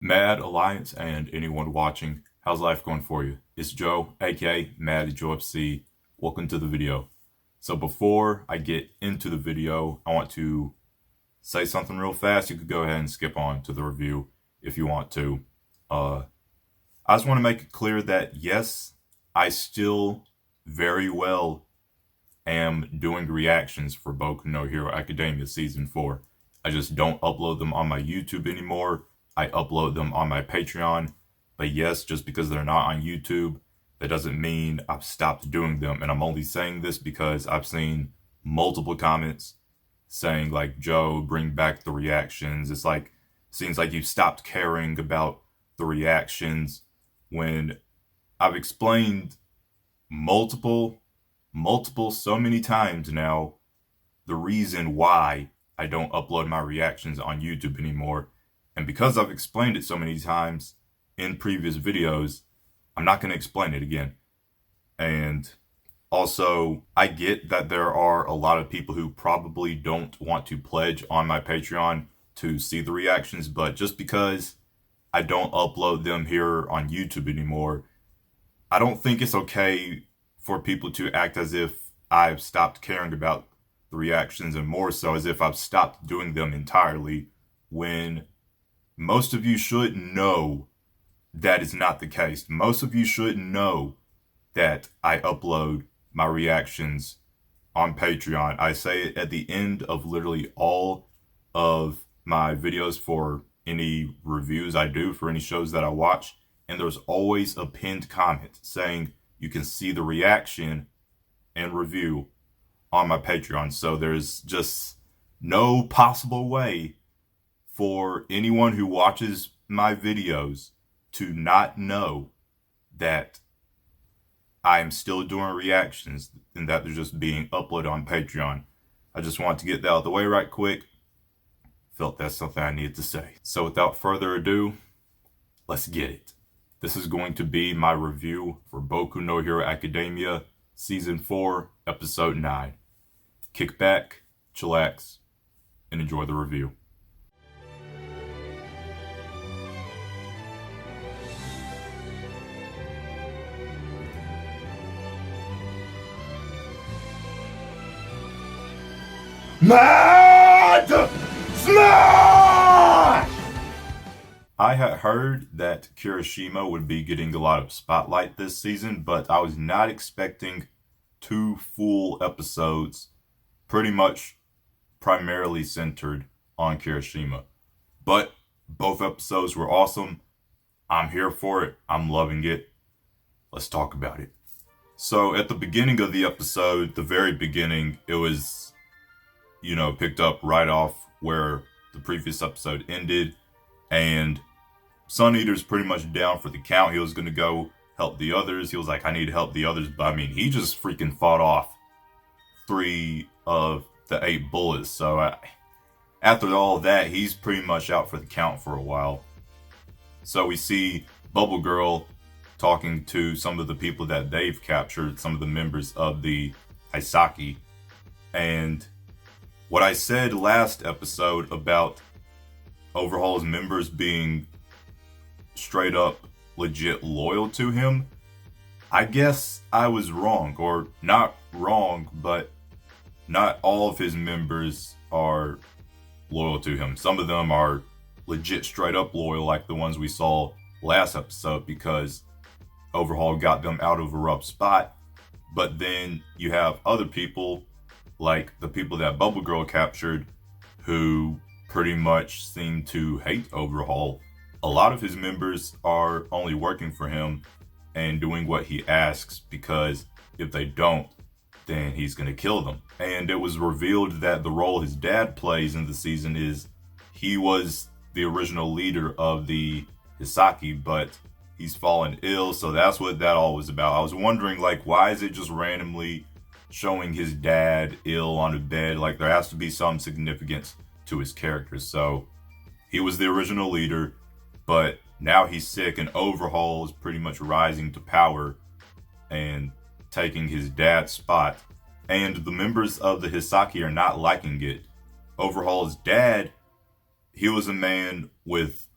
Mad Alliance and anyone watching, how's life going for you? It's Joe, aka Mad Joe FC. Welcome to the video. So before I get into the video, I want to say something real fast. You could go ahead and skip on to the review if you want to. I just want to make it clear that yes, I still very well am doing reactions for Boku No Hero Academia Season 4. I just don't upload them on my YouTube anymore. I upload them on my Patreon. But yes, just because they're not on YouTube, that doesn't mean I've stopped doing them. And I'm only saying this because I've seen multiple comments saying like, Joe, bring back the reactions. It's like, seems like you've stopped caring about the reactions when I've explained multiple, so many times now, the reason why I don't upload my reactions on YouTube anymore. And because I've explained it so many times in previous videos, I'm not going to explain it again. And also, I get that there are a lot of people who probably don't want to pledge on my Patreon to see the reactions, but just because I don't upload them here on YouTube anymore, I don't think it's okay for people to act as if I've stopped caring about the reactions, and more so as if I've stopped doing them entirely, when most of you should know that is not the case. Most of you should know that I upload my reactions on Patreon. I say it at the end of literally all of my videos for any reviews I do for any shows that I watch. And there's always a pinned comment saying you can see the reaction and review on my Patreon. So there's just no possible way for anyone who watches my videos to not know that I'm still doing reactions and that they're just being uploaded on Patreon. I just want to get that out of the way right quick. Felt that's something I needed to say. So without further ado, let's get it. This is going to be my review for Boku No Hero Academia Season 4, Episode 9. Kick back, chillax, and enjoy the review. Mad Smash! I had heard that Kirishima would be getting a lot of spotlight this season, but I was not expecting 2 full episodes, pretty much primarily centered on Kirishima. But both episodes were awesome. I'm here for it. I'm loving it. Let's talk about it. So at the beginning of the episode, the very beginning, it was picked up right off where the previous episode ended, and Sun Eater's pretty much down for the count. He was going to go help the others. He was like, I need to help the others, but I mean, he just freaking fought off 3 of the 8 bullets, so after all that, he's pretty much out for the count for a while. So we see Bubble Girl talking to some of the people that they've captured, some of the members of the Hassaikai, and what I said last episode about Overhaul's members being straight up legit loyal to him, I guess I was wrong. Or not wrong, but not all of his members are loyal to him. Some of them are legit straight up loyal, like the ones we saw last episode, because Overhaul got them out of a rough spot. But then you have other people, like the people that Bubble Girl captured, who pretty much seem to hate Overhaul. A lot of his members are only working for him and doing what he asks, because if they don't, then he's going to kill them. And it was revealed that the role his dad plays in the season is he was the original leader of the Hassaikai, but he's fallen ill, so that's what that all was about. I was wondering, like, why is it just randomly showing his dad ill on a bed? Like, there has to be some significance to his character. So he was the original leader, but now he's sick, and Overhaul is pretty much rising to power and taking his dad's spot. And the members of the Hassaikai are not liking it. Overhaul's dad, he was a man with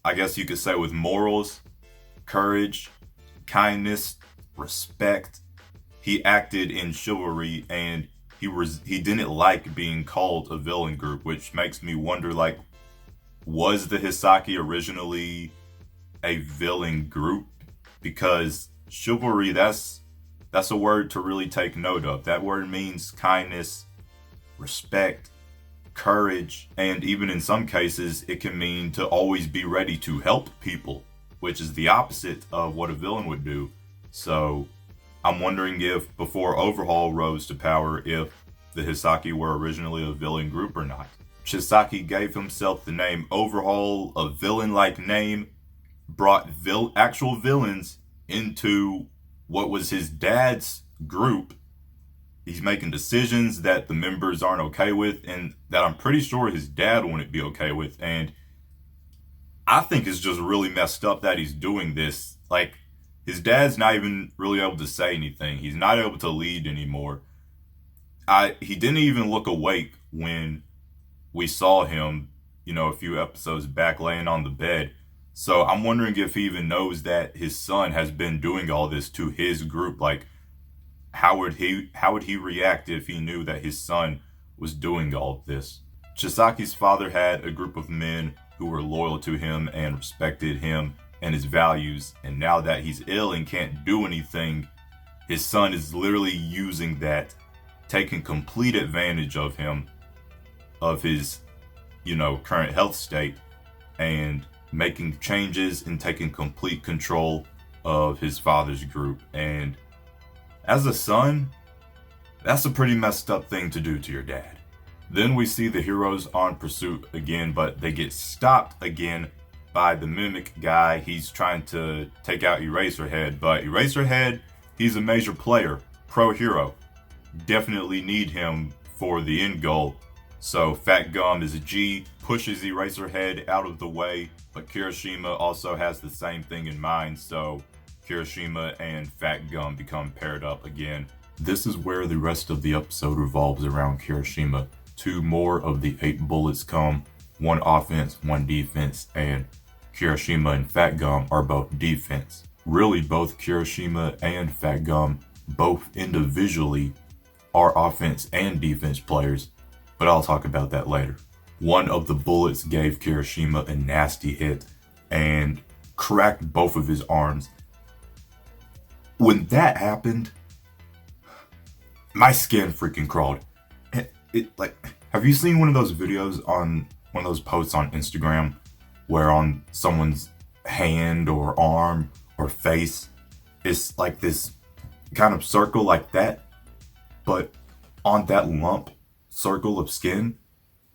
I guess you could say, with morals, courage, kindness, respect. He acted in chivalry, and he didn't like being called a villain group, which makes me wonder, like, was the Hassaikai originally a villain group? Because chivalry, that's a word to really take note of. That word means kindness, respect, courage, and even in some cases it can mean to always be ready to help people, which is the opposite of what a villain would do. So I'm wondering if before Overhaul rose to power, if the Hassaikai were originally a villain group or not. Chisaki gave himself the name Overhaul, a villain-like name, brought actual villains into what was his dad's group. He's making decisions that the members aren't okay with, and that I'm pretty sure his dad wouldn't be okay with. And I think it's just really messed up that he's doing this. Like, his dad's not even really able to say anything. He's not able to lead anymore. He didn't even look awake when we saw him, a few episodes back laying on the bed. So I'm wondering if he even knows that his son has been doing all this to his group. Like, how would he react if he knew that his son was doing all of this? Chisaki's father had a group of men who were loyal to him and respected him and his values, and now that he's ill and can't do anything, his son is literally using that, taking complete advantage of him, of his, current health state, and making changes and taking complete control of his father's group. And as a son, that's a pretty messed up thing to do to your dad. Then we see the heroes on pursuit again, but they get stopped again by the mimic guy. He's trying to take out Eraserhead, but Eraserhead, he's a major player, pro hero. Definitely need him for the end goal. So Fat Gum is a G, pushes Eraserhead out of the way, but Kirishima also has the same thing in mind, so Kirishima and Fat Gum become paired up again. This is where the rest of the episode revolves around Kirishima. 2 more of the 8 bullets come, 1 offense, 1 defense, and Kirishima and Fat Gum are both defense. Really, both Kirishima and Fat Gum, both individually, are offense and defense players, but I'll talk about that later. One of the bullets gave Kirishima a nasty hit and cracked both of his arms. When that happened, my skin freaking crawled. Have you seen one of those videos on one of those posts on Instagram where on someone's hand or arm or face, it's like this kind of circle like that, but on that lump circle of skin,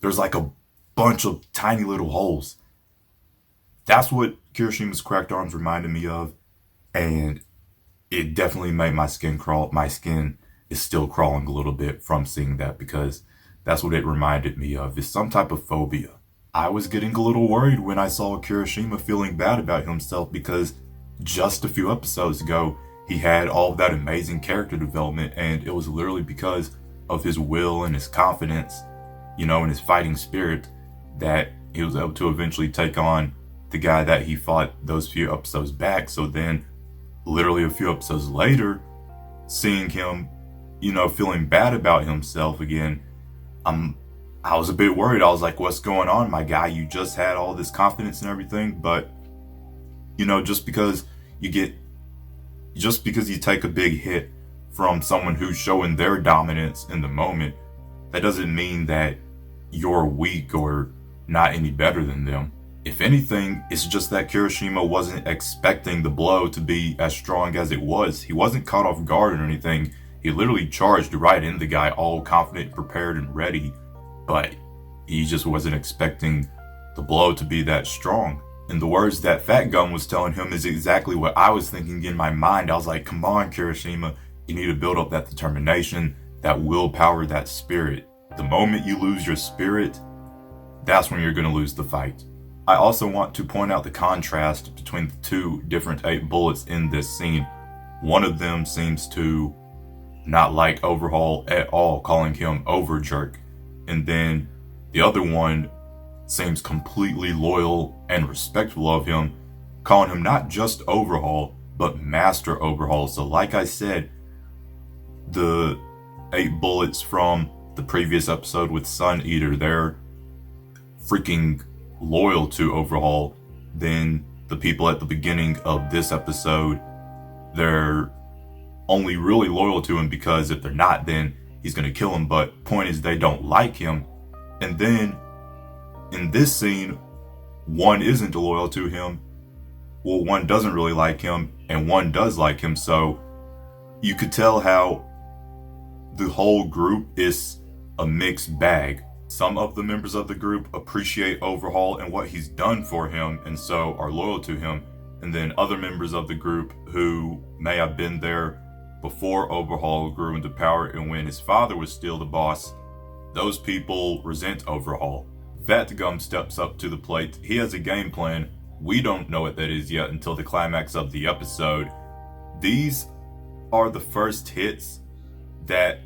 there's like a bunch of tiny little holes. That's what Kirishima's cracked arms reminded me of, and it definitely made my skin crawl. My skin is still crawling a little bit from seeing that, because that's what it reminded me of, is some type of phobia. I was getting a little worried when I saw Kirishima feeling bad about himself, because just a few episodes ago, he had all of that amazing character development, and it was literally because of his will and his confidence, and his fighting spirit, that he was able to eventually take on the guy that he fought those few episodes back. So then, literally a few episodes later, seeing him, feeling bad about himself again, I was a bit worried. I was like, what's going on, my guy? You just had all this confidence and everything, but, just because you take a big hit from someone who's showing their dominance in the moment, that doesn't mean that you're weak or not any better than them. If anything, it's just that Kirishima wasn't expecting the blow to be as strong as it was. He wasn't caught off guard or anything. He literally charged right in the guy, all confident, prepared, and ready, but he just wasn't expecting the blow to be that strong. And the words that Fat Gum was telling him is exactly what I was thinking in my mind. I was like, come on, Kirishima, you need to build up that determination, that willpower, that spirit. The moment you lose your spirit, that's when you're going to lose the fight. I also want to point out the contrast between the 2 different 8 bullets in this scene. One of them seems to not like Overhaul at all, calling him Overjerk. And then the other one seems completely loyal and respectful of him, calling him not just Overhaul, but Master Overhaul. So like I said, the 8 bullets from the previous episode with Sun Eater, they're freaking loyal to Overhaul. Then the people at the beginning of this episode, they're only really loyal to him because if they're not, then he's going to kill him. But point is, they don't like him. And then in this scene, one isn't loyal to him. Well, one doesn't really like him, and one does like him. So you could tell how the whole group is a mixed bag. Some of the members of the group appreciate Overhaul and what he's done for him, and so are loyal to him. And then other members of the group who may have been there before Overhaul grew into power and when his father was still the boss, those people resent Overhaul. Fat Gum steps up to the plate. He has a game plan. We don't know what that is yet until the climax of the episode. These are the first hits that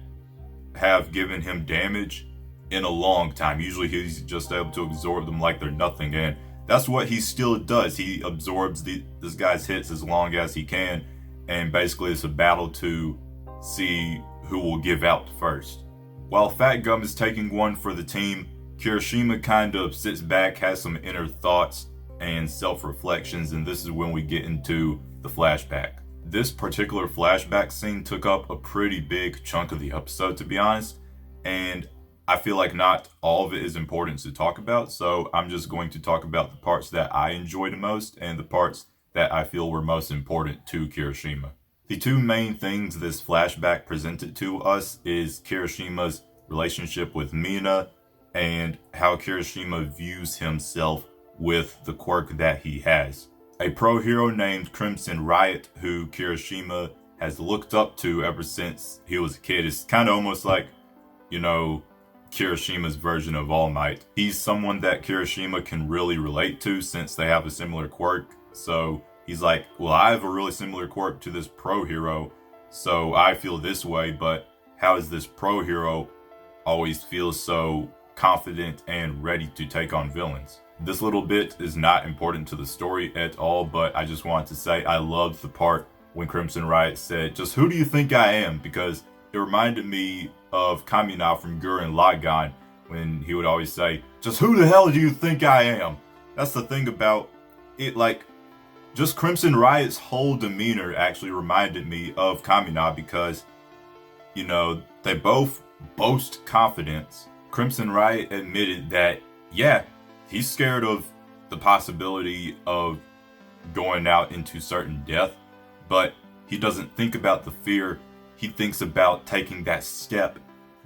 have given him damage in a long time. Usually he's just able to absorb them like they're nothing, and that's what he still does. He absorbs this guy's hits as long as he can, and basically it's a battle to see who will give out first. While Fat Gum is taking one for the team, Kirishima kind of sits back, has some inner thoughts and self-reflections, and this is when we get into the flashback. This particular flashback scene took up a pretty big chunk of the episode, to be honest, and I feel like not all of it is important to talk about, so I'm just going to talk about the parts that I enjoyed the most and the parts that I feel were most important to Kirishima. The two main things this flashback presented to us is Kirishima's relationship with Mina and how Kirishima views himself with the quirk that he has. A pro hero named Crimson Riot, who Kirishima has looked up to ever since he was a kid. It's kind of almost like, Kirishima's version of All Might. He's someone that Kirishima can really relate to since they have a similar quirk. So he's like, well, I have a really similar quirk to this pro hero, so I feel this way, but how does this pro hero always feel so confident and ready to take on villains? This little bit is not important to the story at all, but I just wanted to say I loved the part when Crimson Riot said, just who do you think I am? Because it reminded me of Kamina from Gurren Lagann when he would always say, just who the hell do you think I am? That's the thing about it, like, just Crimson Riot's whole demeanor actually reminded me of Kamina because, they both boast confidence. Crimson Riot admitted that, yeah, he's scared of the possibility of going out into certain death, but he doesn't think about the fear. He thinks about taking that step,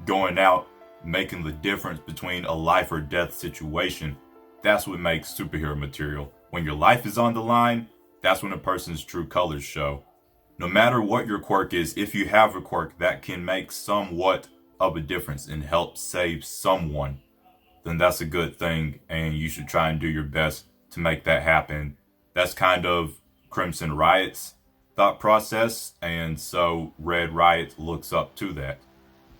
going out, making the difference between a life or death situation. That's what makes superhero material. When your life is on the line, that's when a person's true colors show. No matter what your quirk is, if you have a quirk that can make somewhat of a difference and help save someone, then that's a good thing, and you should try and do your best to make that happen. That's kind of Crimson Riot's thought process, and so Red Riot looks up to that.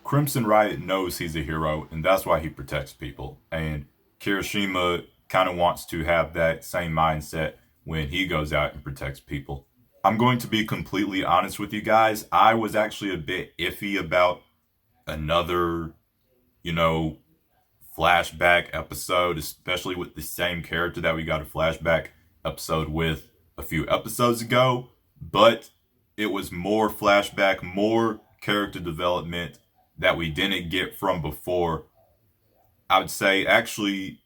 Crimson Riot knows he's a hero, and that's why he protects people, and Kirishima kind of wants to have that same mindset when he goes out and protects people. I'm going to be completely honest with you guys. I was actually a bit iffy about another, flashback episode, especially with the same character that we got a flashback episode with a few episodes ago. But it was more flashback, more character development that we didn't get from before. I would say actually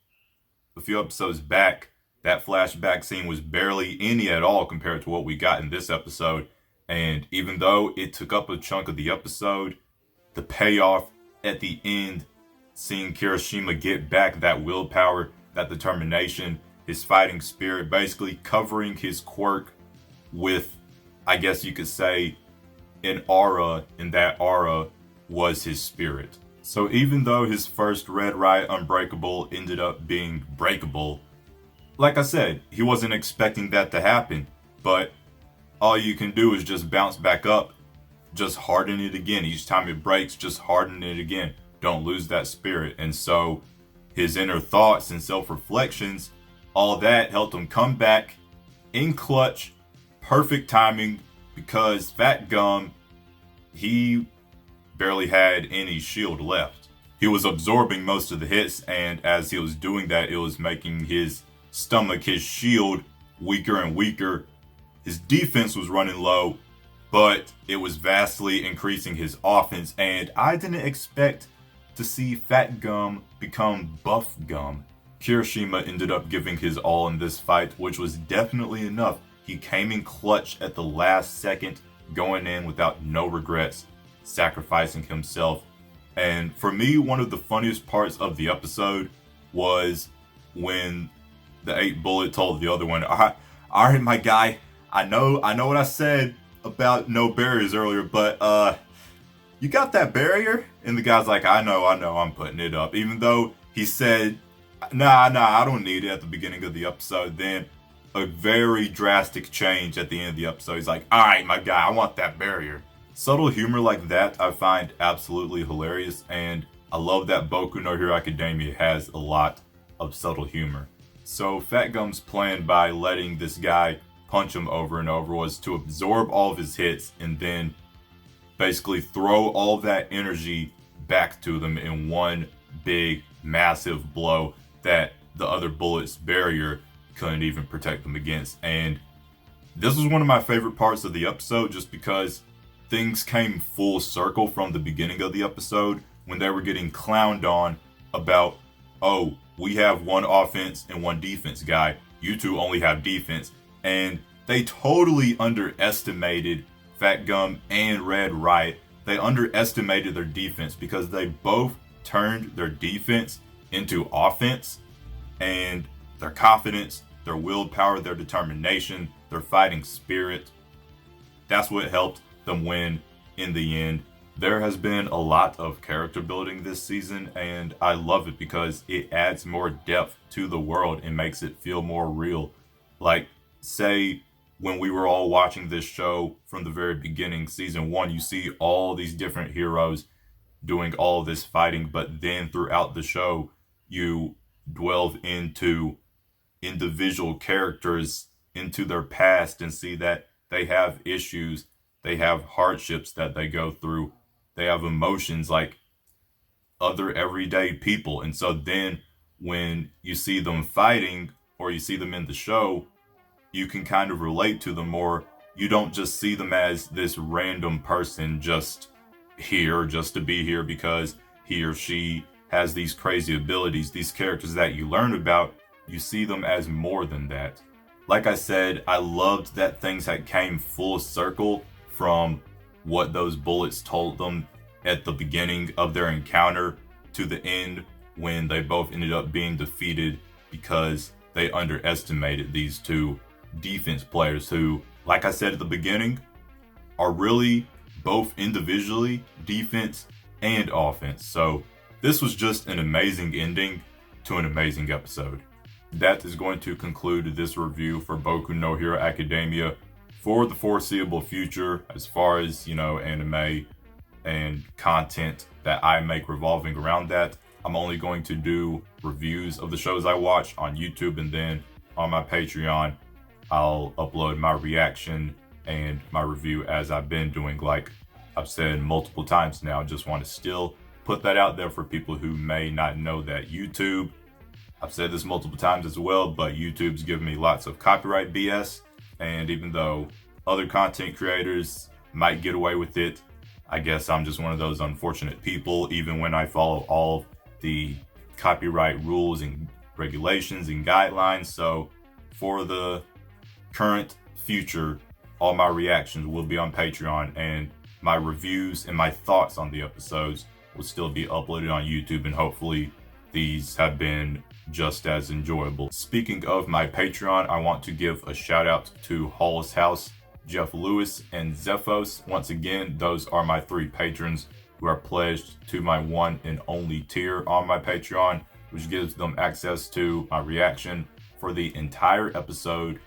a few episodes back, that flashback scene was barely any at all compared to what we got in this episode. And even though it took up a chunk of the episode, the payoff at the end, seeing Kirishima get back that willpower, that determination, his fighting spirit, basically covering his quirk with, I guess you could say, an aura, and that aura was his spirit. So even though his first Red Riot Unbreakable ended up being breakable, like I said, he wasn't expecting that to happen, but all you can do is just bounce back up, just harden it again. Each time it breaks, just harden it again. Don't lose that spirit. And so his inner thoughts and self-reflections, all that helped him come back in clutch, perfect timing, because Fat Gum, he barely had any shield left. He was absorbing most of the hits, and as he was doing that, it was making his stomach, his shield, weaker and weaker. His defense was running low, but it was vastly increasing his offense, and I didn't expect to see Fat Gum become Buff Gum. Kirishima ended up giving his all in this fight, which was definitely enough. He came in clutch at the last second, going in without no regrets, sacrificing himself. And for me, one of the funniest parts of the episode was when the 8 Bullet told the other one, all right, my guy, I know what I said about no barriers earlier, but you got that barrier? And the guy's like, I know, I'm putting it up. Even though he said, nah, I don't need it at the beginning of the episode. Then a very drastic change at the end of the episode. He's like, all right, my guy, I want that barrier. Subtle humor like that I find absolutely hilarious, and I love that Boku No Hero Academia has a lot of subtle humor. So Fat Gum's plan by letting this guy punch him over and over was to absorb all of his hits and then basically throw all that energy back to them in one big, massive blow that the other Bullet's barrier couldn't even protect them against. And this was one of my favorite parts of the episode, just because things came full circle from the beginning of the episode when they were getting clowned on about, oh, we have one offense and one defense guy. You two only have defense. And they totally underestimated Fat Gum and Red Riot. They underestimated their defense because they both turned their defense into offense, and their confidence, their willpower, their determination, their fighting spirit, that's what helped them win in the end. There has been a lot of character building this season, and I love it because it adds more depth to the world and makes it feel more real. Like, say, when we were all watching this show from the very beginning, season 1, you see all these different heroes doing all this fighting, but then throughout the show, you delve into individual characters, into their past, and see that they have issues, they have hardships that they go through, they have emotions like other everyday people. And so then when you see them fighting or you see them in the show, you can kind of relate to them more. You don't just see them as this random person just here, just to be here because he or she has these crazy abilities. These characters that you learn about, you see them as more than that. Like I said, I loved that things had came full circle from what those Bullets told them at the beginning of their encounter to the end when they both ended up being defeated because they underestimated these two defense players who, like I said at the beginning, are really both individually defense and offense. So this was just an amazing ending to an amazing episode. That is going to conclude this review for Boku No Hero Academia for the foreseeable future, as far as, anime and content that I make revolving around that. I'm only going to do reviews of the shows I watch on YouTube, and then on my Patreon, I'll upload my reaction and my review as I've been doing. Like I've said multiple times now, just want to still put that out there for people who may not know that YouTube, I've said this multiple times as well, but YouTube's giving me lots of copyright BS. And even though other content creators might get away with it, I guess I'm just one of those unfortunate people, even when I follow all the copyright rules and regulations and guidelines. So for the current future, all my reactions will be on Patreon, and my reviews and my thoughts on the episodes will still be uploaded on YouTube, and hopefully these have been just as enjoyable. Speaking of my Patreon, I want to give a shout out to Hall's House, Jeff Lewis, and Zephos. Once again, those are my 3 patrons who are pledged to my one and only tier on my Patreon, which gives them access to my reaction for the entire episode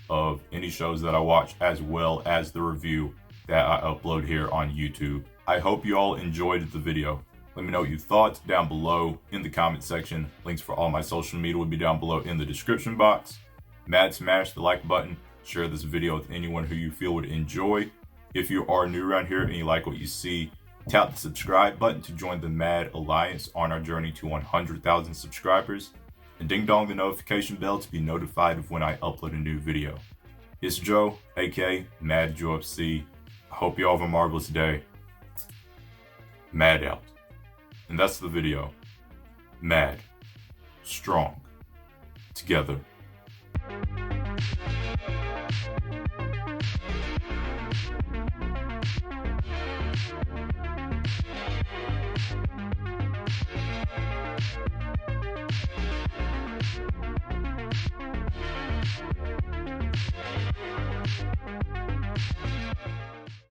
of any shows that I watch, as well as the review that I upload here on YouTube. I hope you all enjoyed the video. Let me know what you thought down below in the comment section. Links for all my social media will be down below in the description box. Mad smash the like button. Share this video with anyone who you feel would enjoy. If you are new around here and you like what you see, tap the subscribe button to join the Mad Alliance on our journey to 100,000 subscribers. And ding dong the notification bell to be notified of when I upload a new video. It's Joe, aka Mad Joe FC. I hope you all have a marvelous day. Mad out. And that's the video. Mad. Strong. Together.